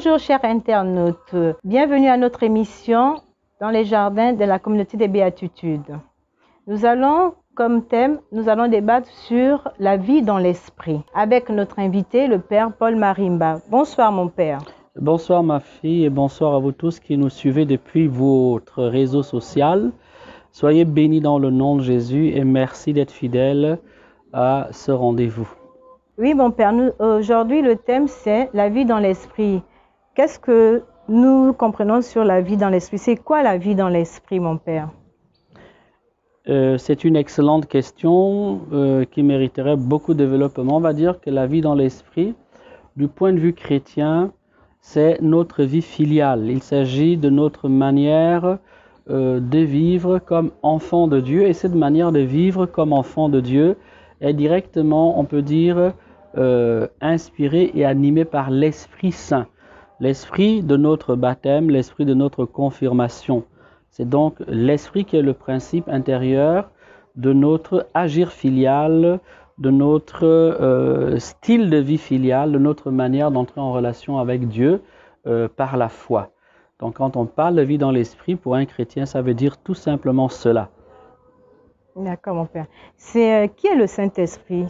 Bonjour chers internautes, bienvenue à notre émission dans les jardins de la communauté des béatitudes. Nous allons débattre sur la vie dans l'esprit avec notre invité, le Père Paul Marimba. Bonsoir mon Père. Bonsoir ma fille et bonsoir à vous tous qui nous suivez depuis votre réseau social. Soyez bénis dans le nom de Jésus et merci d'être fidèles à ce rendez-vous. Oui mon Père, aujourd'hui le thème c'est la vie dans l'esprit. Qu'est-ce que nous comprenons sur la vie dans l'esprit? C'est quoi la vie dans l'esprit mon Père? C'est une excellente question qui mériterait beaucoup de développement. On va dire que la vie dans l'esprit, du point de vue chrétien, c'est notre vie filiale. Il s'agit de notre manière de vivre comme enfant de Dieu. Et cette manière de vivre comme enfant de Dieu est directement, on peut dire, inspirée et animée par l'Esprit Saint. L'esprit de notre baptême, l'esprit de notre confirmation. C'est donc l'esprit qui est le principe intérieur de notre agir filial, de notre style de vie filial, de notre manière d'entrer en relation avec Dieu par la foi. Donc quand on parle de vie dans l'esprit, pour un chrétien, ça veut dire tout simplement cela. D'accord mon Père. C'est qui est le Saint-Esprit?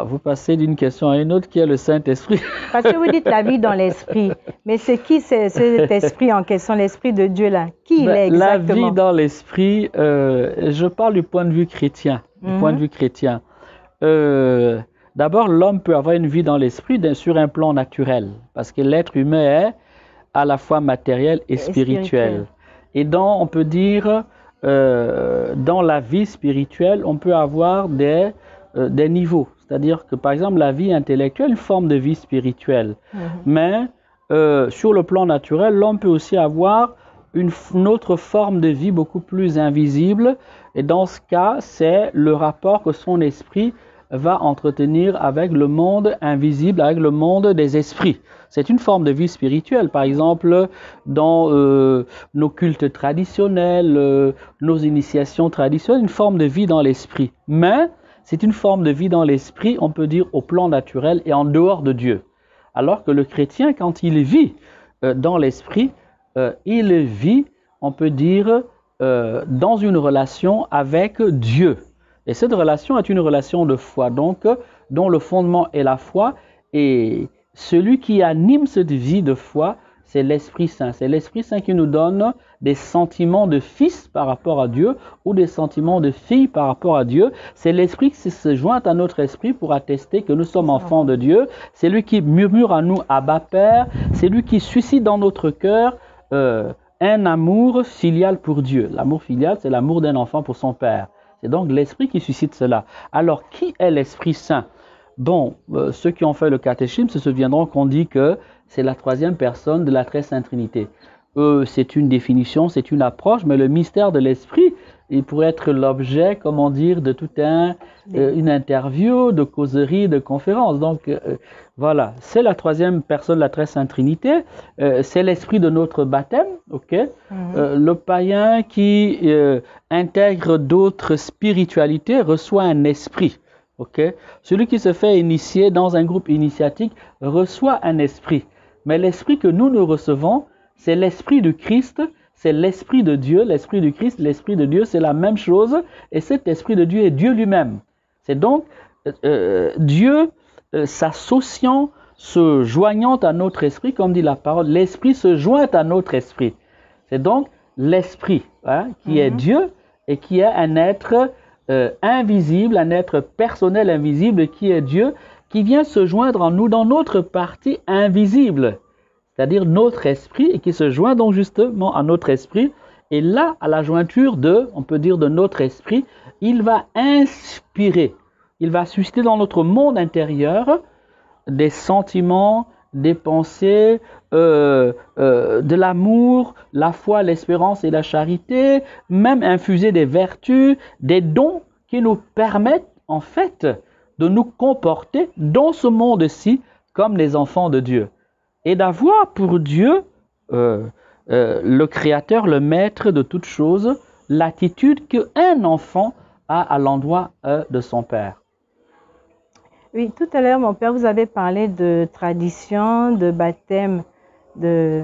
Vous passez d'une question à une autre, qui est le Saint-Esprit. Parce que vous dites la vie dans l'esprit, mais c'est qui cet esprit en question, l'esprit de Dieu là? Qui il est exactement? La vie dans l'esprit, je parle du point de vue chrétien. D'abord, l'homme peut avoir une vie dans l'esprit sur un plan naturel, parce que l'être humain est à la fois matériel et spirituel. Et on peut dire, dans la vie spirituelle, on peut avoir des niveaux. C'est-à-dire que, par exemple, la vie intellectuelle est une forme de vie spirituelle. Mais sur le plan naturel, l'homme peut aussi avoir une autre forme de vie beaucoup plus invisible. Et dans ce cas, c'est le rapport que son esprit va entretenir avec le monde invisible, avec le monde des esprits. C'est une forme de vie spirituelle. Par exemple, dans nos cultes traditionnels, nos initiations traditionnelles, une forme de vie dans l'esprit. Mais c'est une forme de vie dans l'esprit, on peut dire, au plan naturel et en dehors de Dieu. Alors que le chrétien, quand il vit dans l'esprit, il vit, on peut dire, dans une relation avec Dieu. Et cette relation est une relation de foi, donc, dont le fondement est la foi. Et celui qui anime cette vie de foi, c'est l'Esprit Saint. C'est l'Esprit Saint qui nous donne des sentiments de fils par rapport à Dieu ou des sentiments de fille par rapport à Dieu. C'est l'Esprit qui se joint à notre esprit pour attester que nous sommes enfants de Dieu. C'est lui qui murmure à nous, Abba Père. C'est lui qui suscite dans notre cœur un amour filial pour Dieu. L'amour filial, c'est l'amour d'un enfant pour son Père. C'est donc l'Esprit qui suscite cela. Alors, qui est l'Esprit Saint? Bon, ceux qui ont fait le catéchisme se souviendront qu'on dit que c'est la troisième personne de la Très Sainte Trinité. C'est une définition, c'est une approche, mais le mystère de l'Esprit, il pourrait être l'objet, comment dire, de toute une interview, de causerie, de conférence. Donc, voilà, c'est la troisième personne de la Très Sainte Trinité, c'est l'Esprit de notre baptême, ok? Le païen qui intègre d'autres spiritualités reçoit un esprit. Okay? Celui qui se fait initier dans un groupe initiatique reçoit un esprit. Mais l'esprit que nous recevons, c'est l'esprit du Christ, c'est l'esprit de Dieu, l'esprit du Christ, l'esprit de Dieu, c'est la même chose. Et cet esprit de Dieu est Dieu lui-même. C'est donc Dieu s'associant, se joignant à notre esprit, comme dit la parole, l'esprit se joint à notre esprit. C'est donc l'esprit qui est Dieu et qui est un être invisible, un être personnel invisible qui est Dieu, qui vient se joindre en nous dans notre partie invisible, c'est-à-dire notre esprit, et qui se joint donc justement à notre esprit. Et là, à la jointure on peut dire de notre esprit, il va inspirer, il va susciter dans notre monde intérieur des sentiments, des pensées, de l'amour, la foi, l'espérance et la charité, même infuser des vertus, des dons qui nous permettent en fait de nous comporter dans ce monde-ci comme les enfants de Dieu. Et d'avoir pour Dieu, le Créateur, le Maître de toutes choses, l'attitude qu'un enfant a à l'endroit de son Père. Oui, tout à l'heure, mon père, vous avez parlé de tradition, de baptême de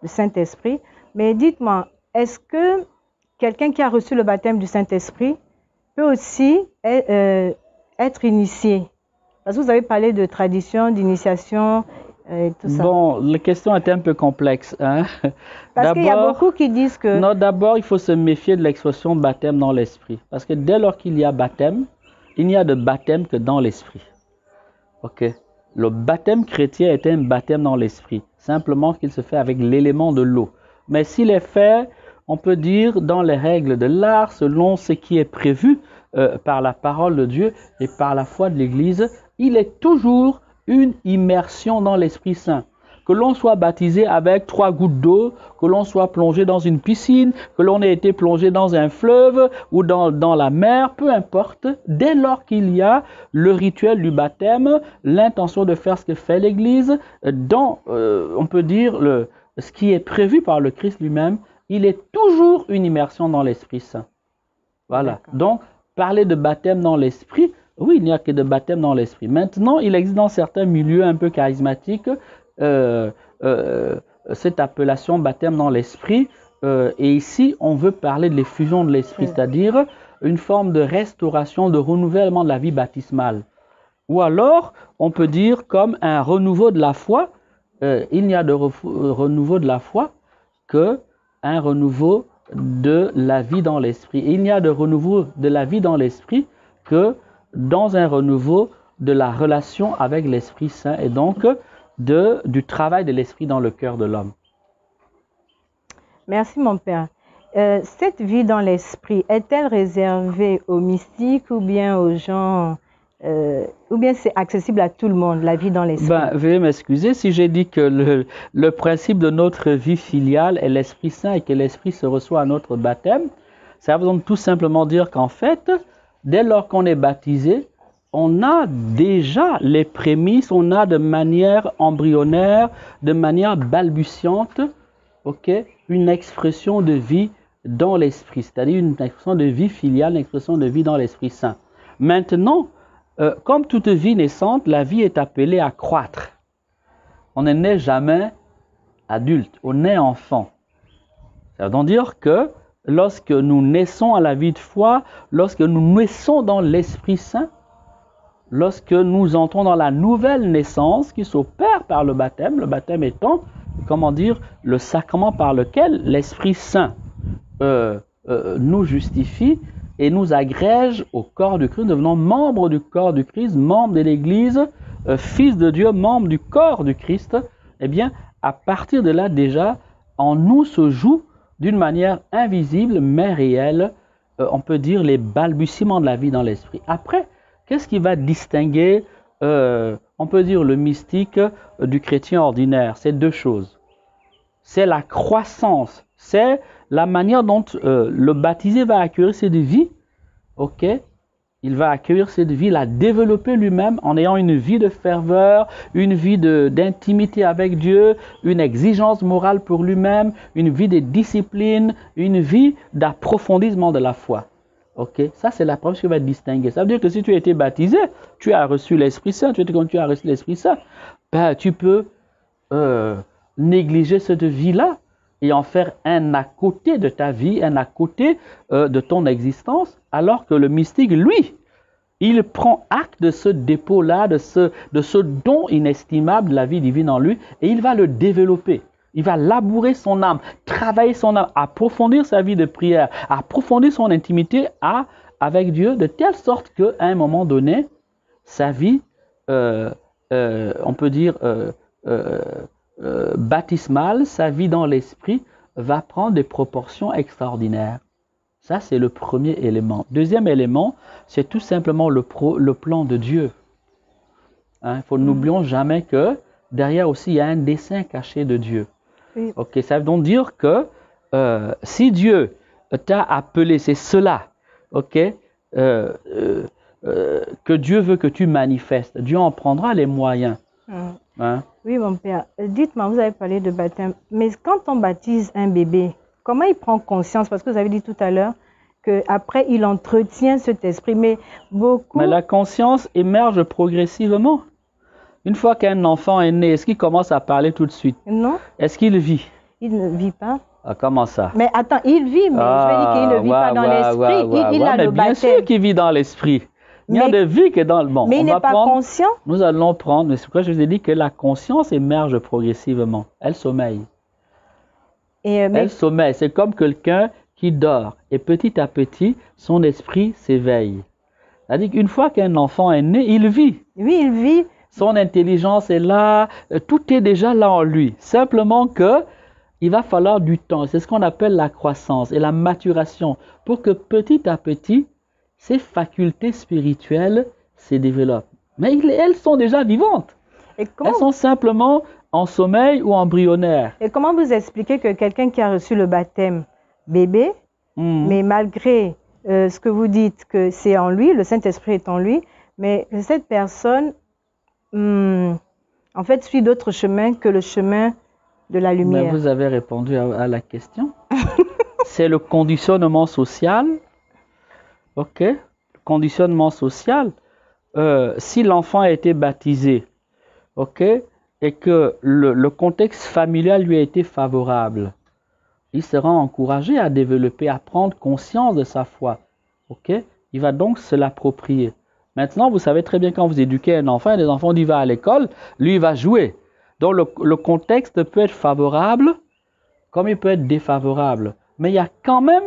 Saint-Esprit. Mais dites-moi, est-ce que quelqu'un qui a reçu le baptême du Saint-Esprit peut aussi être initié? Parce que vous avez parlé de tradition, d'initiation et tout ça. Bon, la question est un peu complexe, hein. Parce qu'il y a beaucoup qui disent que... Non, d'abord, il faut se méfier de l'expression baptême dans l'esprit. Parce que dès lors qu'il y a baptême, il n'y a de baptême que dans l'esprit. Ok. Le baptême chrétien est un baptême dans l'esprit. Simplement qu'il se fait avec l'élément de l'eau. Mais s'il est fait, on peut dire, dans les règles de l'art, selon ce qui est prévu par la parole de Dieu et par la foi de l'Église, il est toujours une immersion dans l'Esprit Saint. Que l'on soit baptisé avec 3 gouttes d'eau, que l'on soit plongé dans une piscine, que l'on ait été plongé dans un fleuve ou dans la mer, peu importe, dès lors qu'il y a le rituel du baptême, l'intention de faire ce que fait l'Église, on peut dire, ce qui est prévu par le Christ lui-même, il est toujours une immersion dans l'Esprit Saint. Voilà. Donc, parler de baptême dans l'Esprit, oui, il n'y a que de baptême dans l'Esprit. Maintenant, il existe dans certains milieux un peu charismatiques cette appellation baptême dans l'Esprit. Et ici, on veut parler de l'effusion de l'Esprit, c'est-à-dire une forme de restauration, de renouvellement de la vie baptismale. Ou alors, on peut dire comme un renouveau de la foi. Il n'y a de renouveau de la foi que un renouveau de la vie dans l'esprit. Il n'y a de renouveau de la vie dans l'esprit que dans un renouveau de la relation avec l'Esprit Saint et donc du travail de l'Esprit dans le cœur de l'homme. Merci mon père. Cette vie dans l'esprit est-elle réservée aux mystiques ou bien aux gens, ou bien c'est accessible à tout le monde, la vie dans l'esprit? Veuillez m'excuser si j'ai dit que le principe de notre vie filiale est l'Esprit Saint et que l'Esprit se reçoit à notre baptême. Ça veut donc tout simplement dire qu'en fait, dès lors qu'on est baptisé, on a déjà les prémices, on a de manière embryonnaire, de manière balbutiante, une expression de vie dans l'esprit, c'est-à-dire une expression de vie filiale, une expression de vie dans l'Esprit Saint. Maintenant, comme toute vie naissante, la vie est appelée à croître. On ne naît jamais adulte, on naît enfant. Ça veut donc dire que lorsque nous naissons à la vie de foi, lorsque nous naissons dans l'Esprit Saint, lorsque nous entrons dans la nouvelle naissance qui s'opère par le baptême étant, comment dire, le sacrement par lequel l'Esprit Saint nous justifie et nous agrège au corps du Christ, devenant membres du corps du Christ, membres de l'Église, fils de Dieu, membres du corps du Christ. Eh bien, à partir de là déjà, en nous se joue d'une manière invisible mais réelle, on peut dire les balbutiements de la vie dans l'esprit. Après, qu'est-ce qui va distinguer, on peut dire, le mystique du chrétien ordinaire? C'est 2 choses. C'est la croissance, c'est la manière dont le baptisé va accueillir cette vie, il va accueillir cette vie, la développer lui-même en ayant une vie de ferveur, une vie d'intimité avec Dieu, une exigence morale pour lui-même, une vie de discipline, une vie d'approfondissement de la foi. Ça c'est la preuve qui va te distinguer. Ça veut dire que si tu as été baptisé, tu as reçu l'Esprit Saint, quand tu as reçu l'Esprit Saint, tu peux négliger cette vie-là et en faire un à côté de ta vie, un à côté de ton existence, alors que le mystique, lui, il prend acte de ce dépôt-là, de ce don inestimable de la vie divine en lui, et il va le développer. Il va labourer son âme, travailler son âme, approfondir sa vie de prière, approfondir son intimité avec Dieu, de telle sorte qu'à un moment donné, sa vie, on peut dire, baptismale, sa vie dans l'esprit, va prendre des proportions extraordinaires. Ça, c'est le premier élément. Deuxième élément, c'est tout simplement le plan de Dieu. N'oublions jamais que derrière aussi, il y a un dessein caché de Dieu. Oui. Ça veut donc dire que si Dieu t'a appelé, c'est cela, que Dieu veut que tu manifestes. Dieu en prendra les moyens. Oui, mon père. Dites-moi, vous avez parlé de baptême, mais quand on baptise un bébé, comment il prend conscience? Parce que vous avez dit tout à l'heure, qu'après, il entretient cet esprit. Mais beaucoup... Mais la conscience émerge progressivement. Une fois qu'un enfant est né, est-ce qu'il commence à parler tout de suite? Non. Est-ce qu'il vit? Il ne vit pas. Ah, comment ça? Mais attends, il vit, mais je veux dire qu'il ne vit pas dans l'esprit. Il a le baptême. Bien sûr qu'il vit dans l'esprit. Il y a de vie que dans le monde. Mais il n'est pas conscient. Nous allons prendre, mais c'est pourquoi je vous ai dit que la conscience émerge progressivement. Elle sommeille. Elle sommeille. C'est comme quelqu'un qui dort. Et petit à petit, son esprit s'éveille. C'est-à-dire qu'une fois qu'un enfant est né, il vit. Oui, il vit. Son intelligence est là. Tout est déjà là en lui. Simplement que il va falloir du temps. C'est ce qu'on appelle la croissance et la maturation pour que petit à petit, ces facultés spirituelles se développent. Mais elles sont déjà vivantes. Elles sont simplement en sommeil ou embryonnaire. Et comment vous expliquez que quelqu'un qui a reçu le baptême bébé, mais malgré ce que vous dites que c'est en lui, le Saint-Esprit est en lui, mais cette personne, en fait, suit d'autres chemins que le chemin de la lumière. Mais vous avez répondu à la question. C'est le conditionnement social. Ok, le conditionnement social. Si l'enfant a été baptisé, ok, et que le contexte familial lui a été favorable, il sera encouragé à développer, à prendre conscience de sa foi. Ok, il va donc se l'approprier. Maintenant, vous savez très bien quand vous éduquez un enfant, les enfants disent va à l'école, lui il va jouer. Donc le contexte peut être favorable comme il peut être défavorable. Mais il y a quand même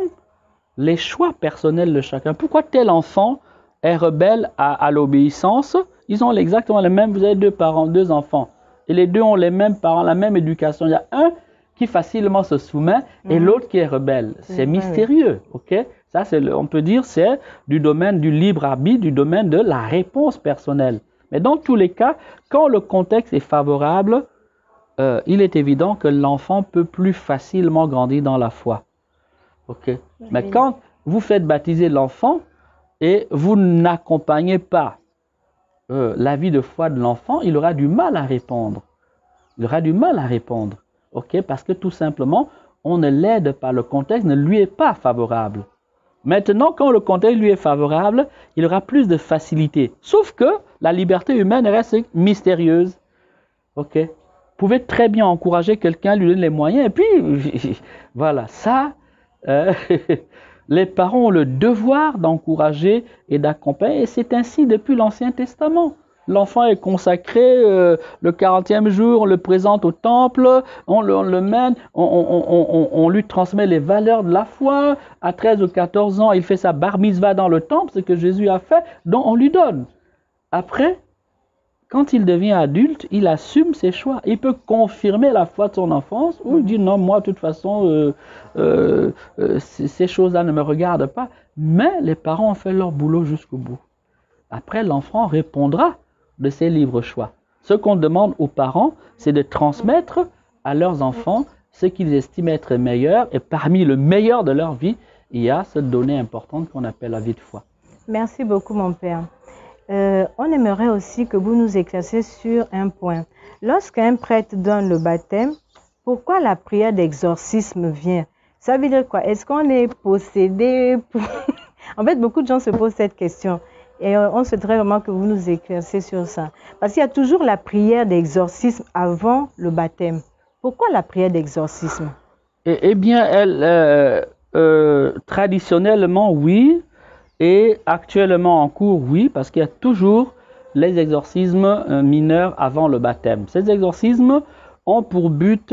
les choix personnels de chacun. Pourquoi tel enfant est rebelle à l'obéissance? Ils ont exactement les mêmes, vous avez deux parents, deux enfants. Et les deux ont les mêmes parents, la même éducation. Il y a un qui facilement se soumet et l'autre qui est rebelle. C'est mystérieux, ok? Ça, on peut dire c'est du domaine du libre arbitre, du domaine de la réponse personnelle. Mais dans tous les cas, quand le contexte est favorable, il est évident que l'enfant peut plus facilement grandir dans la foi. Ok. Mais quand vous faites baptiser l'enfant et vous n'accompagnez pas la vie de foi de l'enfant, il aura du mal à répondre. Il aura du mal à répondre. Ok. Parce que tout simplement, on ne l'aide pas. Le contexte ne lui est pas favorable. Maintenant, quand le contexte lui est favorable, il aura plus de facilité. Sauf que la liberté humaine reste mystérieuse. Ok. Vous pouvez très bien encourager quelqu'un, lui donner les moyens, et puis, voilà, ça, les parents ont le devoir d'encourager et d'accompagner, et c'est ainsi depuis l'Ancien Testament. L'enfant est consacré le 40e jour, on le présente au temple, on le mène, on lui transmet les valeurs de la foi. À 13 ou 14 ans, il fait sa bar mitzvah dans le temple, ce que Jésus a fait, donc on lui donne. Après, quand il devient adulte, il assume ses choix. Il peut confirmer la foi de son enfance ou dire non, moi, de toute façon, ces choses-là ne me regardent pas. Mais les parents ont fait leur boulot jusqu'au bout. Après, l'enfant répondra de ses libres choix. Ce qu'on demande aux parents, c'est de transmettre à leurs enfants ce qu'ils estiment être meilleur. Et parmi le meilleur de leur vie, il y a cette donnée importante qu'on appelle la vie de foi. Merci beaucoup, mon père. On aimerait aussi que vous nous éclairciez sur un point. Lorsqu'un prêtre donne le baptême, pourquoi la prière d'exorcisme vient? Ça veut dire quoi? Est-ce qu'on est possédé pour... En fait, beaucoup de gens se posent cette question. Et on souhaiterait vraiment que vous nous éclairciez sur ça. Parce qu'il y a toujours la prière d'exorcisme avant le baptême. Pourquoi la prière d'exorcisme? Eh bien, traditionnellement, oui. Et actuellement en cours, oui, parce qu'il y a toujours les exorcismes mineurs avant le baptême. Ces exorcismes ont pour but,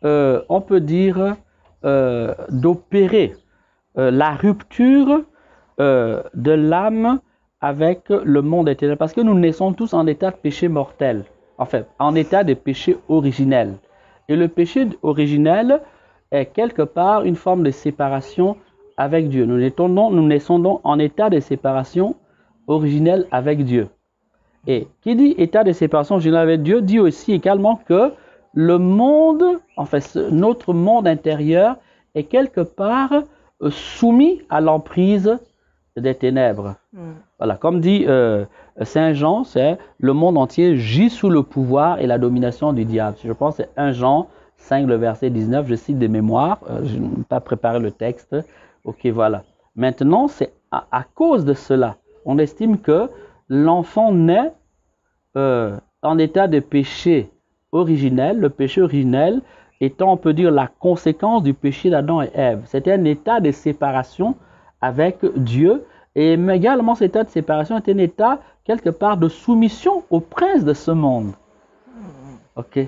on peut dire, d'opérer la rupture de l'âme avec le monde éternel. Parce que nous naissons tous en état de péché mortel, en fait, en état de péché originel. Et le péché originel est quelque part une forme de séparation avec Dieu. Nous naissons donc en état de séparation originelle avec Dieu. Et qui dit état de séparation originelle avec Dieu, dit aussi également que le monde, en fait, notre monde intérieur est quelque part soumis à l'emprise des ténèbres. Voilà, comme dit Saint Jean, c'est le monde entier gît sous le pouvoir et la domination du diable. Je pense que c'est 1 Jean 5, le verset 19, je cite de mémoire, je n'ai pas préparé le texte. Ok, voilà. Maintenant, c'est à cause de cela. On estime que l'enfant naît en état de péché originel, le péché originel étant, on peut dire, la conséquence du péché d'Adam et Ève. C'était un état de séparation avec Dieu, et également cet état de séparation était un état, quelque part, de soumission au prince de ce monde. Ok.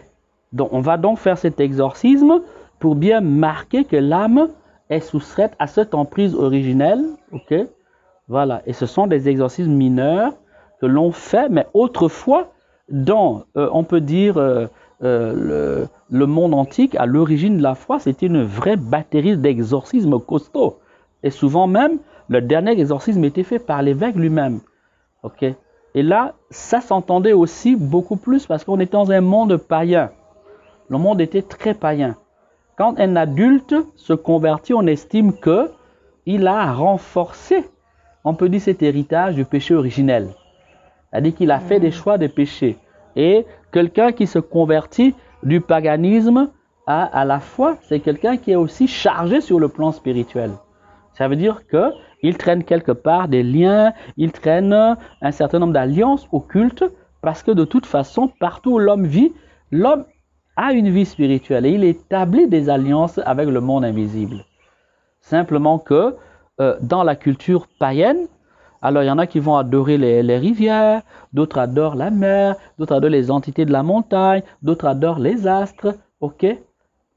Donc, on va donc faire cet exorcisme pour bien marquer que l'âme est soustraite à cette emprise originelle. Ok. Voilà. Et ce sont des exorcismes mineurs que l'on fait, mais autrefois, dans, on peut dire, le monde antique, à l'origine de la foi, c'était une vraie batterie d'exorcismes costauds. Et souvent même, le dernier exorcisme était fait par l'évêque lui-même. Ok. Et là, ça s'entendait aussi beaucoup plus parce qu'on était dans un monde païen. Le monde était très païen. Quand un adulte se convertit, on estime qu'il a renforcé, on peut dire, cet héritage du péché originel. C'est-à-dire qu'il a fait des choix de péché. Et quelqu'un qui se convertit du paganisme à la foi, c'est quelqu'un qui est aussi chargé sur le plan spirituel. Ça veut dire qu'il traîne quelque part des liens, il traîne un certain nombre d'alliances occultes, parce que de toute façon, partout où l'homme vit, l'homme a une vie spirituelle et il établit des alliances avec le monde invisible. Simplement que dans la culture païenne, alors il y en a qui vont adorer les rivières, d'autres adorent la mer, d'autres adorent les entités de la montagne, d'autres adorent les astres. Ok?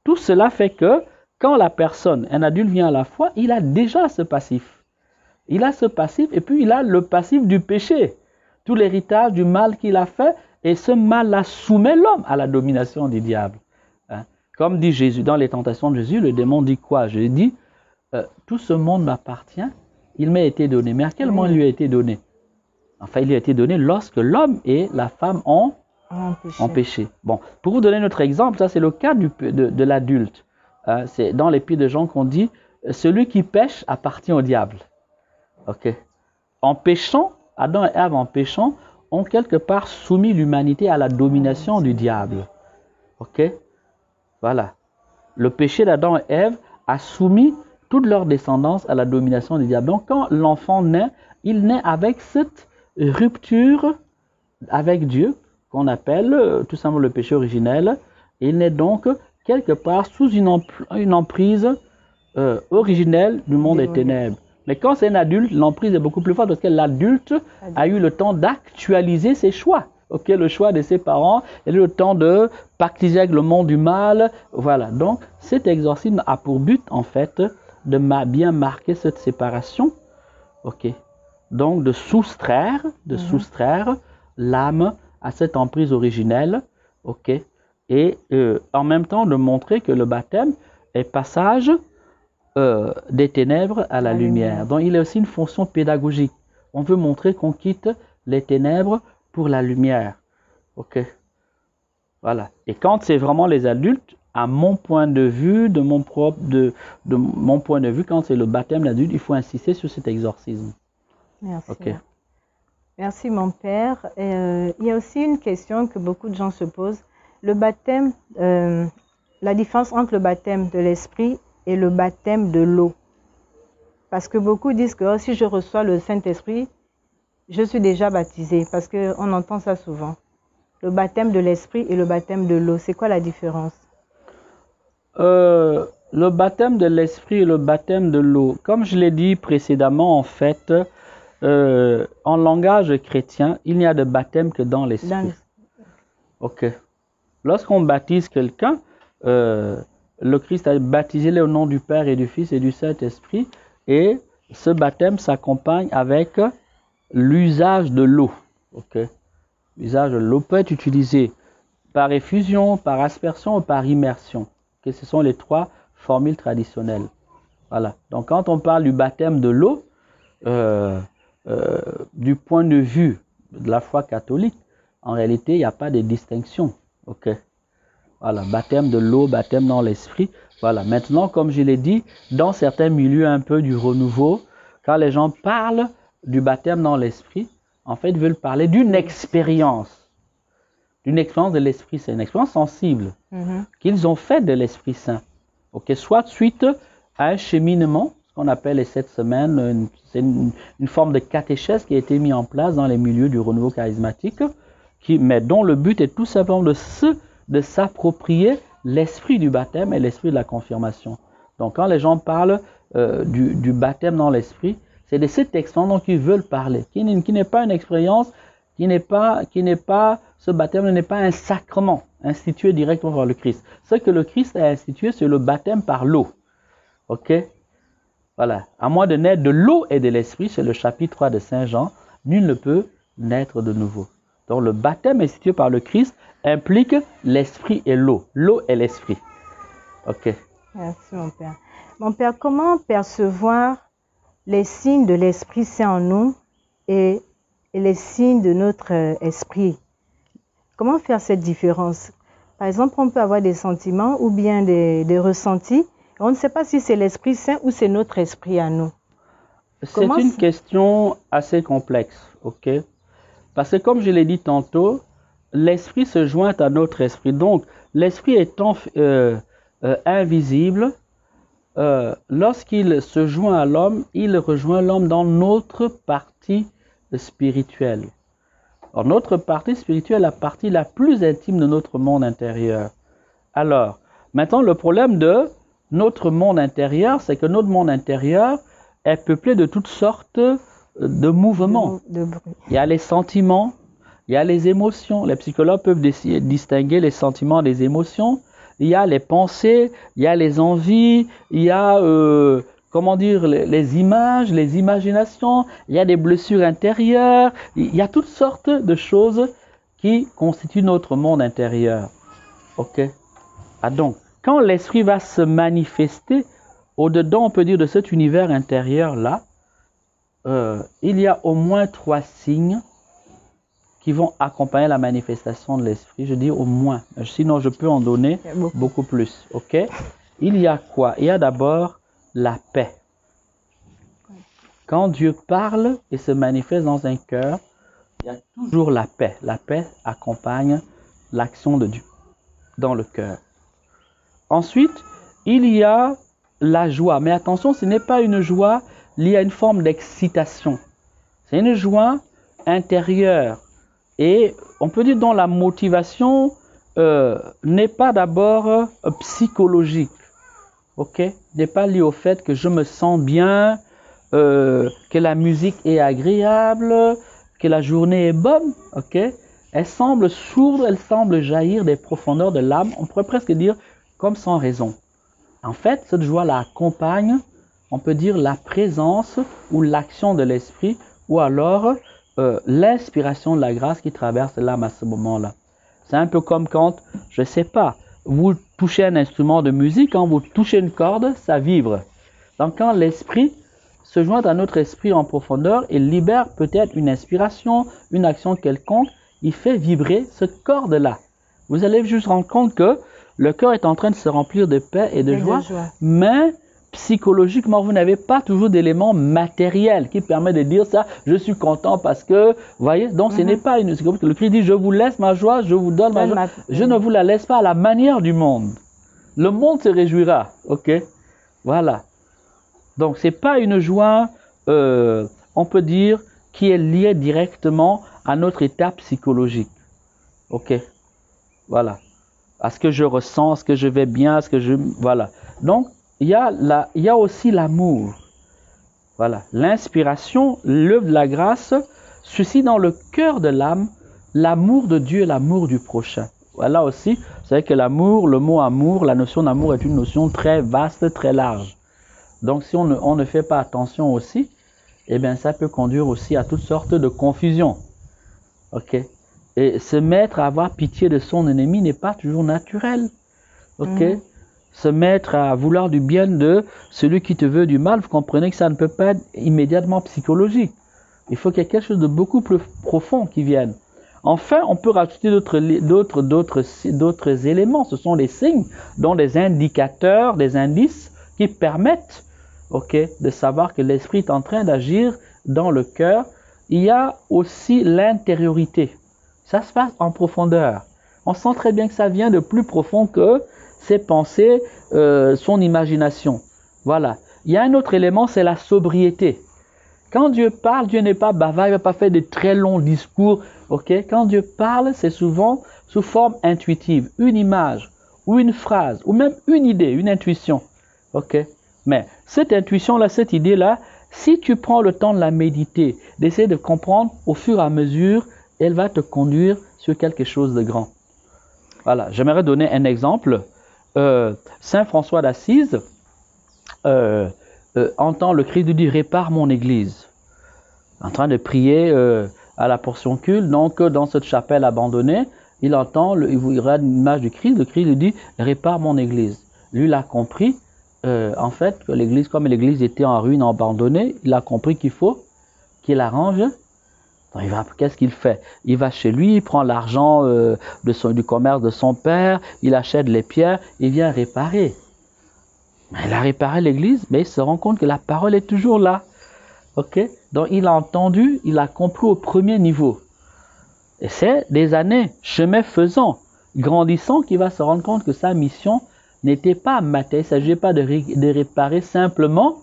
Tout cela fait que quand la personne, un adulte vient à la foi, il a déjà ce passif. Il a ce passif et puis il a le passif du péché. Tout l'héritage du mal qu'il a fait, et ce mal-là soumet l'homme à la domination du diable. Hein? Comme dit Jésus, dans les tentations de Jésus, le démon dit quoi? Jésus dit, tout ce monde m'appartient, il m'a été donné. Mais à quel moment il lui a été donné? Enfin, il lui a été donné lorsque l'homme et la femme ont péché. Bon, pour vous donner notre exemple, ça c'est le cas de l'adulte. C'est dans l'Épître de Jean qu'on dit, celui qui pêche appartient au diable. Ok. En péchant, Adam et Ève en péchant, ont quelque part soumis l'humanité à la domination du diable. Ok. Voilà. Le péché d'Adam et Ève a soumis toute leur descendance à la domination du diable. Donc quand l'enfant naît, il naît avec cette rupture avec Dieu, qu'on appelle tout simplement le péché originel. Il naît donc quelque part sous une emprise originelle du monde des ténèbres. Mais quand c'est un adulte, l'emprise est beaucoup plus forte parce que l'adulte a eu le temps d'actualiser ses choix. Ok, le choix de ses parents, et le temps de pactiser avec le monde du mal. Voilà, donc cet exorcisme a pour but en fait de bien marquer cette séparation. Ok, donc de soustraire l'âme à cette emprise originelle. Ok, et en même temps de montrer que le baptême est passage des ténèbres à la lumière. Donc il a aussi une fonction pédagogique. On veut montrer qu'on quitte les ténèbres pour la lumière. Ok. Voilà. Et quand c'est vraiment les adultes, à mon point de vue, de mon point de vue, quand c'est le baptême d'adulte, il faut insister sur cet exorcisme. Merci. Ok. Merci mon père. Il y a aussi une question que beaucoup de gens se posent. Le baptême, la différence entre le baptême de l'esprit et le baptême de l'eau. Parce que beaucoup disent que si je reçois le Saint-Esprit, je suis déjà baptisé. Parce qu'on entend ça souvent. Le baptême de l'esprit et le baptême de l'eau, c'est quoi la différence? Le baptême de l'esprit et le baptême de l'eau, comme je l'ai dit précédemment, en fait, en langage chrétien, il n'y a de baptême que dans l'esprit. Ok. Lorsqu'on baptise quelqu'un, le Christ a baptisé au nom du Père et du Fils et du Saint-Esprit, et ce baptême s'accompagne avec l'usage de l'eau. Ok. L'usage de l'eau peut être utilisé par effusion, par aspersion ou par immersion. Okay. Ce sont les trois formules traditionnelles. Voilà. Donc quand on parle du baptême de l'eau, du point de vue de la foi catholique, en réalité, il n'y a pas de distinction. Ok. Voilà, baptême de l'eau, baptême dans l'esprit. Voilà, maintenant, comme je l'ai dit, dans certains milieux un peu du renouveau, quand les gens parlent du baptême dans l'esprit, en fait, ils veulent parler d'une expérience. D'une expérience de l'Esprit Saint, une expérience sensible qu'ils ont faite de l'Esprit Saint. Ok, soit suite à un cheminement, ce qu'on appelle les 7 semaines. C'est une forme de catéchèse qui a été mise en place dans les milieux du renouveau charismatique, mais dont le but est tout simplement de s'approprier l'esprit du baptême et l'esprit de la confirmation. Donc quand les gens parlent du baptême dans l'esprit, c'est de cette expérience dont ils veulent parler, qui n'est pas une expérience, ce baptême n'est pas un sacrement institué directement par le Christ. Ce que le Christ a institué, c'est le baptême par l'eau. Ok? Voilà. À moins de naître de l'eau et de l'esprit, c'est le chapitre 3 de Saint Jean, nul ne peut naître de nouveau. Donc le baptême institué par le Christ implique l'esprit et l'eau. L'eau et l'esprit. Ok. Merci mon Père. Mon Père, comment percevoir les signes de l'Esprit Saint en nous et les signes de notre esprit? Comment faire cette différence? Par exemple, on peut avoir des sentiments ou bien des ressentis. On ne sait pas si c'est l'Esprit Saint ou c'est notre esprit à nous. C'est une question assez complexe, ok? Parce que comme je l'ai dit tantôt, l'esprit se joint à notre esprit. Donc, l'esprit étant invisible, lorsqu'il se joint à l'homme, il rejoint l'homme dans notre partie spirituelle. Alors, notre partie spirituelle est la partie la plus intime de notre monde intérieur. Alors, maintenant, le problème de notre monde intérieur, c'est que notre monde intérieur est peuplé de toutes sortes de mouvements. Il y a les sentiments, il y a les émotions. Les psychologues peuvent distinguer les sentiments des émotions. Il y a les pensées, il y a les envies, il y a les images, les imaginations, il y a des blessures intérieures, il y a toutes sortes de choses qui constituent notre monde intérieur. Ok? Ah donc, quand l'esprit va se manifester, au-dedans, on peut dire, de cet univers intérieur-là, il y a au moins 3 signes qui vont accompagner la manifestation de l'esprit. Je dis au moins, sinon je peux en donner beaucoup plus. Ok? Il y a quoi? Il y a d'abord la paix. Quand Dieu parle et se manifeste dans un cœur, il y a toujours la paix. La paix accompagne l'action de Dieu dans le cœur. Ensuite, il y a la joie. Mais attention, ce n'est pas une joie liée à une forme d'excitation. C'est une joie intérieure. Et on peut dire dont la motivation n'est pas d'abord psychologique. Ok? N'est pas liée au fait que je me sens bien, que la musique est agréable, que la journée est bonne. Ok? Elle semble sourde, elle semble jaillir des profondeurs de l'âme. On pourrait presque dire comme sans raison. En fait, cette joie-là accompagne, on peut dire, la présence ou l'action de l'esprit, ou alors l'inspiration de la grâce qui traverse l'âme à ce moment-là. C'est un peu comme quand, je ne sais pas, vous touchez un instrument de musique, quand vous touchez une corde, ça vibre. Donc quand l'esprit se joint à notre esprit en profondeur et libère peut-être une inspiration, une action quelconque, il fait vibrer cette corde-là. Vous allez juste rendre compte que le cœur est en train de se remplir de paix et de joie, mais psychologiquement, vous n'avez pas toujours d'éléments matériels qui permettent de dire ça, je suis content parce que, vous voyez, donc ce n'est pas une... C'est comme que le Christ dit, je vous laisse ma joie, je vous donne ma joie, je ne vous la laisse pas à la manière du monde. Le monde se réjouira, ok? Voilà. Donc, ce n'est pas une joie, on peut dire, qui est liée directement à notre état psychologique, ok? Voilà. À ce que je ressens, à ce que je vais bien, à ce que je... Voilà. Donc, il y a aussi l'amour. Voilà. L'inspiration, l'œuvre de la grâce, suscite dans le cœur de l'âme l'amour de Dieu et l'amour du prochain. Voilà aussi, vous savez que l'amour, le mot amour, la notion d'amour est une notion très vaste, très large. Donc, si on ne fait pas attention aussi, eh bien, ça peut conduire aussi à toutes sortes de confusions. Ok? Et se mettre à avoir pitié de son ennemi n'est pas toujours naturel. Ok? Se mettre à vouloir du bien de celui qui te veut du mal, vous comprenez que ça ne peut pas être immédiatement psychologique. Il faut qu'il y ait quelque chose de beaucoup plus profond qui vienne. Enfin, on peut rajouter d'autres éléments. Ce sont des signes, dont des indicateurs, des indices qui permettent, ok, de savoir que l'esprit est en train d'agir dans le cœur. Il y a aussi l'intériorité. Ça se passe en profondeur. On sent très bien que ça vient de plus profond que ses pensées, son imagination. Voilà. Il y a un autre élément, c'est la sobriété. Quand Dieu parle, Dieu n'est pas bavard, il ne va pas faire de très longs discours. Okay? Quand Dieu parle, c'est souvent sous forme intuitive, une image, ou une phrase, ou même une idée, une intuition. Okay? Mais cette intuition-là, cette idée-là, si tu prends le temps de la méditer, d'essayer de comprendre au fur et à mesure, elle va te conduire sur quelque chose de grand. Voilà, j'aimerais donner un exemple. Saint François d'Assise entend le cri de Dieu, répare mon église. En train de prier à la portion culte, donc dans cette chapelle abandonnée, il entend, il regarde une image du Christ, le Christ lui dit, répare mon église. Lui, il a compris, en fait, que l'église, comme l'église était en ruine, abandonnée, il a compris qu'il faut qu'il arrange. Qu'est-ce qu'il fait? Il va chez lui, il prend l'argent du commerce de son père, il achète les pierres, il vient réparer. Il a réparé l'église, mais il se rend compte que la parole est toujours là. Okay? Donc il a entendu, il a compris au premier niveau. Et c'est des années, chemin faisant, grandissant, qu'il va se rendre compte que sa mission n'était pas matérielle. Il ne s'agissait pas de réparer simplement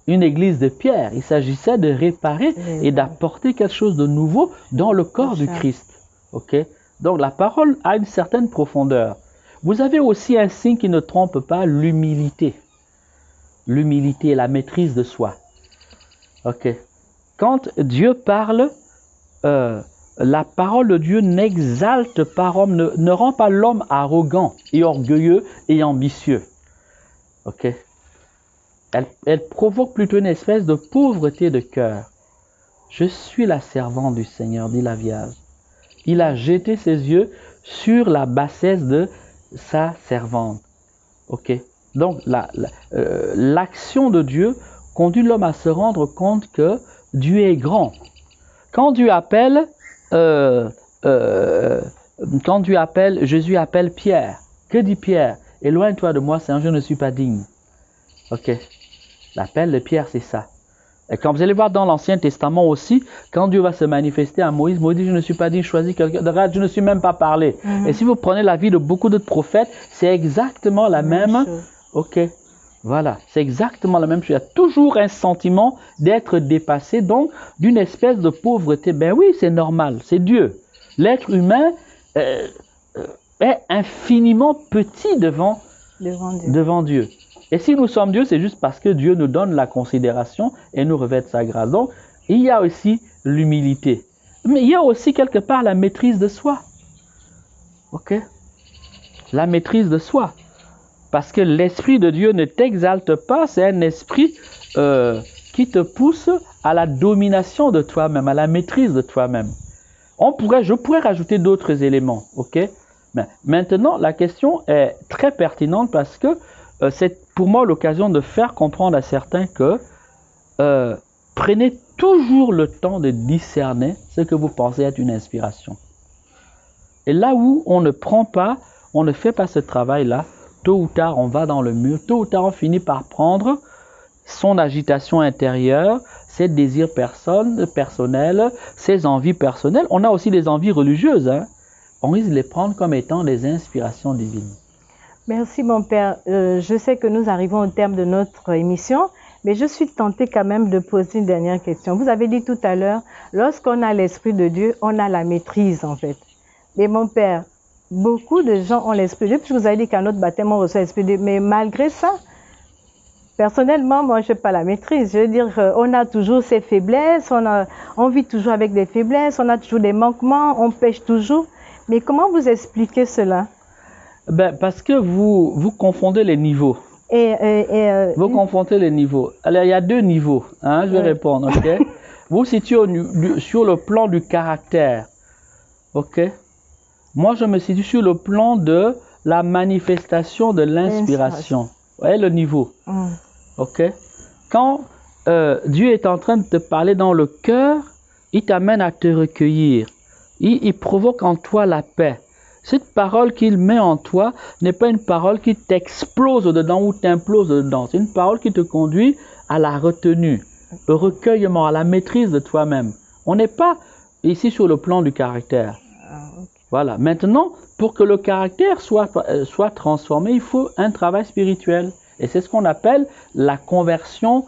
une église de pierre. Il s'agissait de réparer et d'apporter quelque chose de nouveau dans le corps du Christ. Okay? Donc la parole a une certaine profondeur. Vous avez aussi un signe qui ne trompe pas, l'humilité. L'humilité, la maîtrise de soi. Okay. Quand Dieu parle, la parole de Dieu n'exalte pas l'homme, ne rend pas l'homme arrogant et orgueilleux et ambitieux. Okay. Elle provoque plutôt une espèce de pauvreté de cœur. Je suis la servante du Seigneur, dit la Vierge. Il a jeté ses yeux sur la bassesse de sa servante. Okay. Donc l'action de Dieu conduit l'homme à se rendre compte que Dieu est grand. Quand Dieu appelle, Jésus appelle Pierre. Que dit Pierre? Éloigne-toi de moi, Seigneur, je ne suis pas digne. Ok. L'appel de Pierre, c'est ça. Et quand vous allez voir dans l'Ancien Testament aussi, quand Dieu va se manifester à Moïse, Moïse dit, je ne suis pas digne, choisis quelqu'un. Regarde, je ne suis même pas parlé. Et si vous prenez la vie de beaucoup d'autres prophètes, c'est exactement la même. Ok. Voilà, c'est exactement la même chose. Il y a toujours un sentiment d'être dépassé, donc d'une espèce de pauvreté. Ben oui, c'est normal, c'est Dieu. L'être humain est infiniment petit devant Dieu. Et si nous sommes Dieu, c'est juste parce que Dieu nous donne la considération et nous revêt de sa grâce. Donc, il y a aussi l'humilité. Mais il y a aussi quelque part la maîtrise de soi. Ok? La maîtrise de soi. Parce que l'Esprit de Dieu ne t'exalte pas, c'est un esprit qui te pousse à la domination de toi-même, à la maîtrise de toi-même. Je pourrais rajouter d'autres éléments, ok? Mais maintenant, la question est très pertinente parce que c'est pour moi l'occasion de faire comprendre à certains que prenez toujours le temps de discerner ce que vous pensez être une inspiration. Et là où on ne fait pas ce travail-là, tôt ou tard, on va dans le mur. Tôt ou tard, on finit par prendre son agitation intérieure, ses désirs personnels, ses envies personnelles. On a aussi des envies religieuses. Hein. On risque de les prendre comme étant des inspirations divines. Merci, mon Père. Je sais que nous arrivons au terme de notre émission, mais je suis tentée quand même de poser une dernière question. Vous avez dit tout à l'heure, lorsqu'on a l'Esprit de Dieu, on a la maîtrise, en fait. Mais mon Père, beaucoup de gens ont l'Esprit de Dieu, puisque vous avez dit qu'à notre baptême, on reçoit l'Esprit de Dieu. Mais malgré ça, personnellement, moi, je n'ai pas la maîtrise. Je veux dire, on a toujours ses faiblesses, on vit toujours avec des faiblesses, on a toujours des manquements, on pêche toujours. Mais comment vous expliquez cela? Ben, parce que vous confondez les niveaux. Vous confondez les niveaux. Alors, il y a deux niveaux. Hein, je vais répondre, ok? Vous situez sur le plan du caractère. Ok? Moi, je me situe sur le plan de la manifestation de l'inspiration. Vous voyez le niveau? Ok? Quand Dieu est en train de te parler dans le cœur, il t'amène à te recueillir. Il provoque en toi la paix. Cette parole qu'il met en toi n'est pas une parole qui t'explose dedans ou t'implose dedans. C'est une parole qui te conduit à la retenue, au recueillement, à la maîtrise de toi-même. On n'est pas ici sur le plan du caractère. Voilà. Maintenant, pour que le caractère soit transformé, il faut un travail spirituel. Et c'est ce qu'on appelle la conversion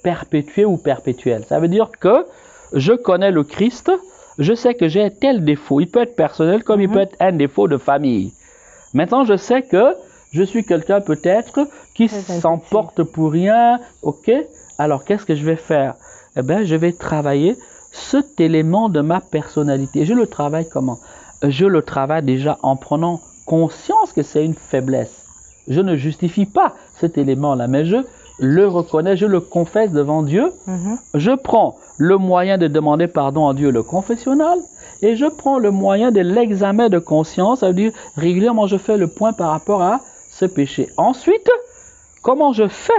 perpétuée ou perpétuelle. Ça veut dire que je connais le Christ, je sais que j'ai tel défaut. Il peut être personnel comme il peut être un défaut de famille. Maintenant, je sais que je suis quelqu'un peut-être qui s'emporte pour rien. Ok? Alors, qu'est-ce que je vais faire? Eh bien, je vais travailler cet élément de ma personnalité. Je le travaille comment? Je le travaille déjà en prenant conscience que c'est une faiblesse. Je ne justifie pas cet élément-là, mais je le reconnais, je le confesse devant Dieu. Je prends le moyen de demander pardon à Dieu, le confessionnal, et je prends le moyen de l'examen de conscience, ça veut dire régulièrement je fais le point par rapport à ce péché. Ensuite, comment je fais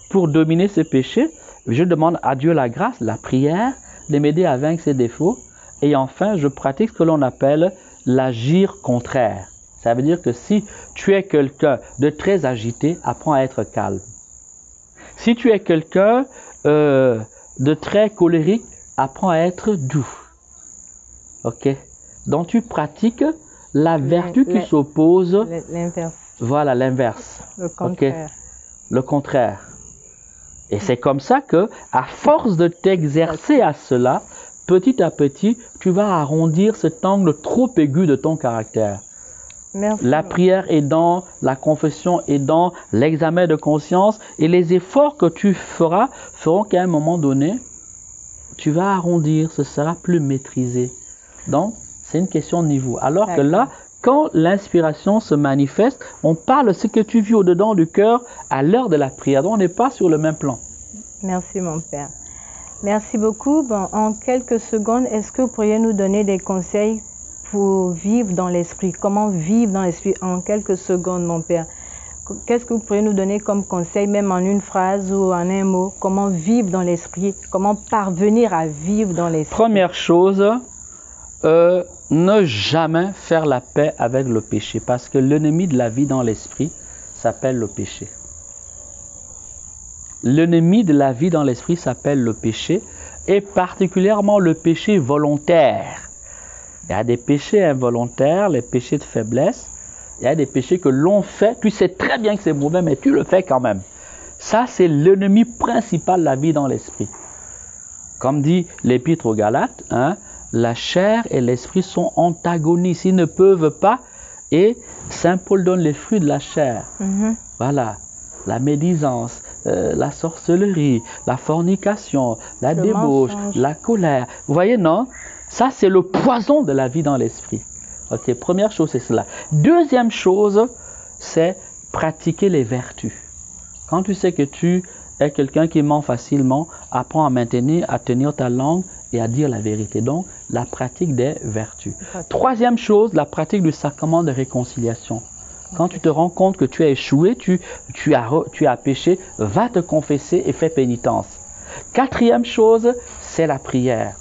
pour dominer ce péché? Je demande à Dieu la grâce, la prière, de m'aider à vaincre ses défauts. Et enfin, je pratique ce que l'on appelle l'agir contraire. Ça veut dire que si tu es quelqu'un de très agité, apprends à être calme. Si tu es quelqu'un de très colérique, apprends à être doux. Ok? Donc tu pratiques la vertu qui s'oppose. L'inverse. Voilà, l'inverse. Le contraire. Okay? Le contraire. Et c'est comme ça que, à force de t'exercer à cela, petit à petit, tu vas arrondir cet angle trop aigu de ton caractère. Merci. La prière aidant, la confession aidant, l'examen de conscience et les efforts que tu feras feront qu'à un moment donné, tu vas arrondir, ce sera plus maîtrisé. Donc, c'est une question de niveau. Alors que là, quand l'inspiration se manifeste, on parle de ce que tu vis au-dedans du cœur à l'heure de la prière. Donc, on n'est pas sur le même plan. Merci, mon Père. Merci beaucoup. Bon, en quelques secondes, est-ce que vous pourriez nous donner des conseils pour vivre dans l'esprit? Comment vivre dans l'esprit en quelques secondes, mon Père? Qu'est-ce que vous pourriez nous donner comme conseil, même en une phrase ou en un mot? Comment vivre dans l'esprit? Comment parvenir à vivre dans l'esprit? Première chose, ne jamais faire la paix avec le péché, parce que l'ennemi de la vie dans l'esprit s'appelle le péché. L'ennemi de la vie dans l'esprit s'appelle le péché, et particulièrement le péché volontaire. Il y a des péchés involontaires, les péchés de faiblesse. Il y a des péchés que l'on fait, tu sais très bien que c'est mauvais, mais tu le fais quand même. Ça, c'est l'ennemi principal de la vie dans l'esprit. Comme dit l'Épître aux Galates, la chair et l'esprit sont antagonistes, ils ne peuvent pas, et Saint Paul donne les fruits de la chair. Voilà, la médisance, la sorcellerie, la fornication, la débauche, la colère. Vous voyez, non? Ça, c'est le poison de la vie dans l'esprit. Ok, première chose, c'est cela. Deuxième chose, c'est pratiquer les vertus. Quand tu sais que tu es quelqu'un qui ment facilement, apprends à maintenir, à tenir ta langue et à dire la vérité. Donc, la pratique des vertus. Troisième chose, la pratique du sacrement de réconciliation. Quand tu te rends compte que tu as échoué, tu as péché, va te confesser et fais pénitence. Quatrième chose, c'est la prière.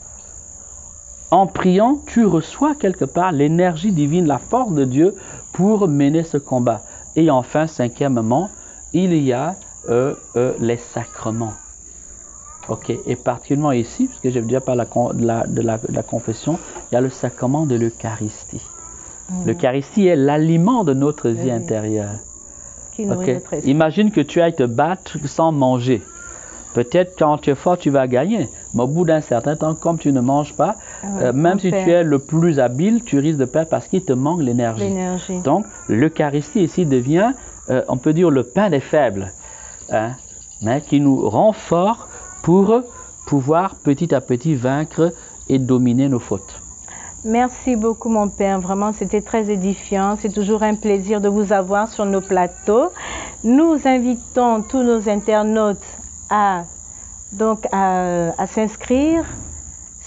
En priant, tu reçois quelque part l'énergie divine, la force de Dieu pour mener ce combat. Et enfin, cinquièmement, il y a les sacrements. Ok, et particulièrement ici, parce que j'ai déjà parlé de la confession, il y a le sacrement de l'Eucharistie. L'Eucharistie est l'aliment de notre vie intérieure. Okay. Imagine que tu ailles te battre sans manger. Peut-être quand tu es fort, tu vas gagner. Mais au bout d'un certain temps, comme tu ne manges pas, même si tu es le plus habile, tu risques de perdre parce qu'il te manque l'énergie. Donc, l'Eucharistie ici devient, on peut dire, le pain des faibles, mais qui nous rend forts pour pouvoir petit à petit vaincre et dominer nos fautes. Merci beaucoup, mon Père. Vraiment, c'était très édifiant. C'est toujours un plaisir de vous avoir sur nos plateaux. Nous invitons tous nos internautes à s'inscrire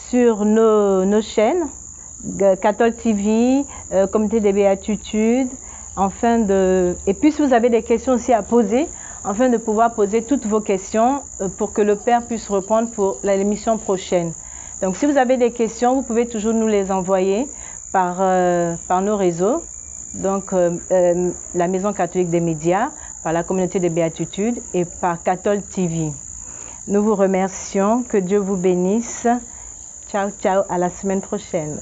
sur nos chaînes, Cathol TV, Communauté des Béatitudes, et puis si vous avez des questions aussi à poser, afin de pouvoir poser toutes vos questions pour que le Père puisse répondre pour l'émission prochaine. Donc si vous avez des questions, vous pouvez toujours nous les envoyer par nos réseaux, donc la Maison catholique des médias, par la Communauté des Béatitudes et par Cathol TV. Nous vous remercions, que Dieu vous bénisse. Ciao, ciao, à la semaine prochaine.